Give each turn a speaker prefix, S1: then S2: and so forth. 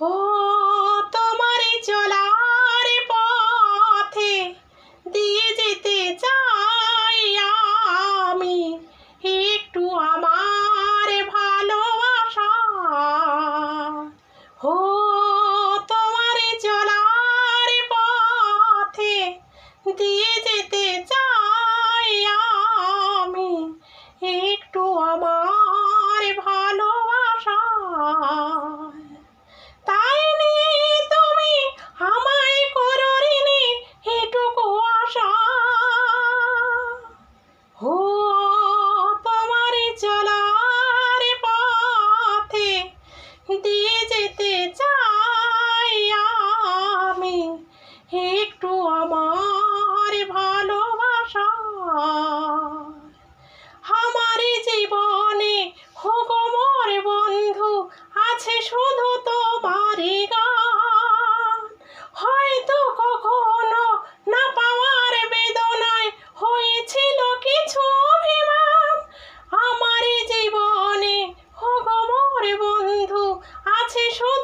S1: ও তোমার চলার পথে দিয়ে যেতে চাই আমি একটু আমার ভালোবাসা। ও তোমার চলার পথে দিয়ে যেতে চাই আমি একটু আমার ভালোবাসা। তাই নিয়ে তুমি আমায় করো ঋণী এটুকু আশা। ও তোমার চলার পথে দিয়ে যেতে চাই আমি একটু আমার ভালোবাসা। আমার জীবনে হোগো মোর বন্ধু আছে শুধু তোমারই গান। হয়তো কখনো না পাওয়ার বেদনায় হয়েছিল কিছু অভিমান। আমার জীবনে হোগো মোর বন্ধু আছে শুধু